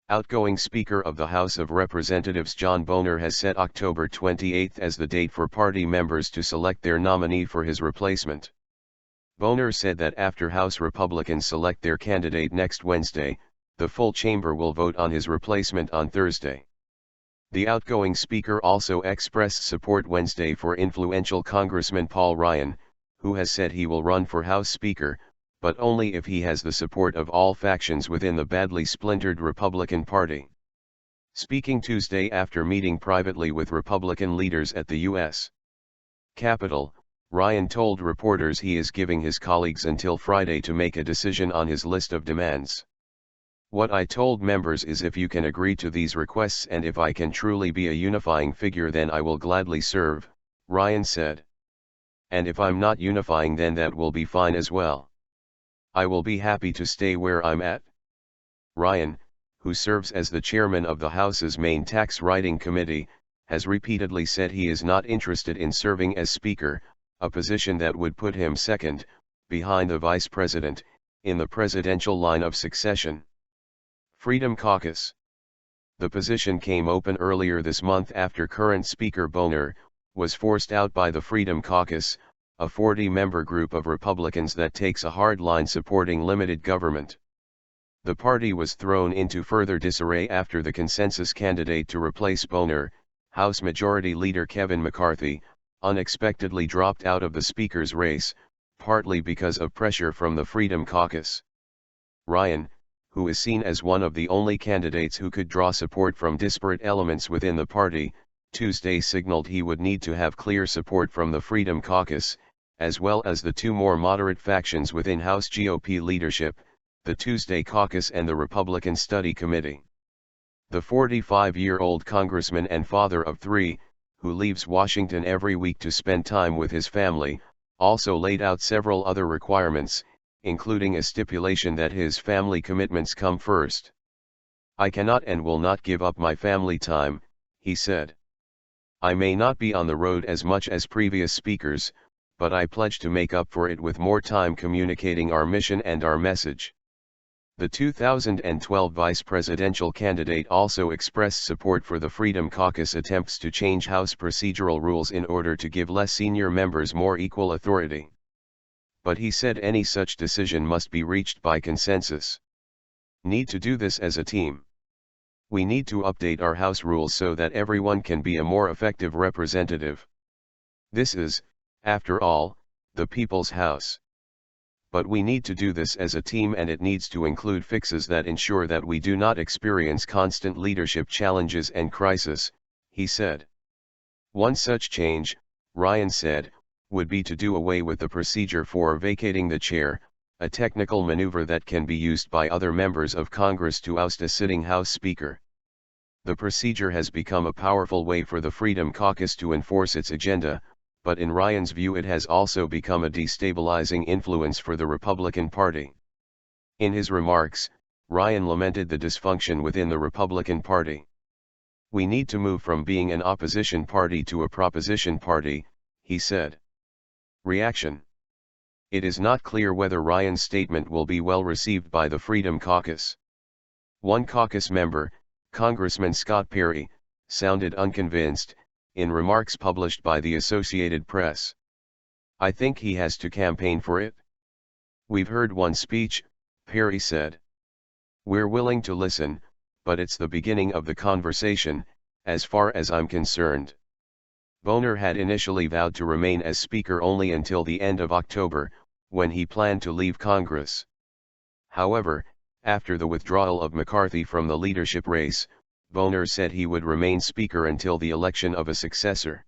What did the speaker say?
Outgoing Speaker of the House of Representatives John Boehner has set October 28 as the date for party members to select their nominee for his replacement. Boehner said that after House Republicans select their candidate next Wednesday, the full chamber will vote on his replacement on Thursday. The outgoing Speaker also expressed support Wednesday for influential Congressman Paul Ryan, who has said he will run for House Speaker, but only if he has the support of all factions within the badly splintered Republican Party. Speaking Tuesday after meeting privately with Republican leaders at the U.S. Capitol, Ryan told reporters he is giving his colleagues until Friday to make a decision on his list of demands. "What I told members is if you can agree to these requests and if I can truly be a unifying figure then I will gladly serve," Ryan said. "And if I'm not unifying then that will be fine as well. I will be happy to stay where I'm at." Ryan, who serves as the chairman of the House's main tax writing committee, has repeatedly said he is not interested in serving as Speaker, a position that would put him second, behind the Vice President, in the presidential line of succession. Freedom Caucus. The position came open earlier this month after current Speaker Boehner was forced out by the Freedom Caucus, a 40-member group of Republicans that takes a hard line supporting limited government. The party was thrown into further disarray after the consensus candidate to replace Boehner, House Majority Leader Kevin McCarthy, unexpectedly dropped out of the Speaker's race, partly because of pressure from the Freedom Caucus. Ryan, who is seen as one of the only candidates who could draw support from disparate elements within the party, Tuesday signaled he would need to have clear support from the Freedom Caucus, as well as the two more moderate factions within House GOP leadership, the Tuesday Caucus and the Republican Study Committee. The 45-year-old congressman and father of three, who leaves Washington every week to spend time with his family, also laid out several other requirements, including a stipulation that his family commitments come first. "I cannot and will not give up my family time," he said. "I may not be on the road as much as previous speakers, but I pledge to make up for it with more time communicating our mission and our message." The 2012 vice presidential candidate also expressed support for the Freedom Caucus attempts to change House procedural rules in order to give less senior members more equal authority. But he said any such decision must be reached by consensus. "Need to do this as a team. We need to update our House rules so that everyone can be a more effective representative. This is, after all, the people's House. But we need to do this as a team and it needs to include fixes that ensure that we do not experience constant leadership challenges and crisis," he said. One such change, Ryan said, would be to do away with the procedure for vacating the chair, a technical maneuver that can be used by other members of Congress to oust a sitting House Speaker. The procedure has become a powerful way for the Freedom Caucus to enforce its agenda, but in Ryan's view it has also become a destabilizing influence for the Republican Party. In his remarks, Ryan lamented the dysfunction within the Republican Party. "We need to move from being an opposition party to a proposition party," he said. Reaction. It is not clear whether Ryan's statement will be well received by the Freedom Caucus. One caucus member, Congressman Scott Perry, sounded unconvinced, in remarks published by the Associated Press. "I think he has to campaign for it. We've heard one speech," Perry said. "We're willing to listen, but it's the beginning of the conversation, as far as I'm concerned." Boehner had initially vowed to remain as Speaker only until the end of October, when he planned to leave Congress. However, after the withdrawal of McCarthy from the leadership race, Boehner said he would remain Speaker until the election of a successor.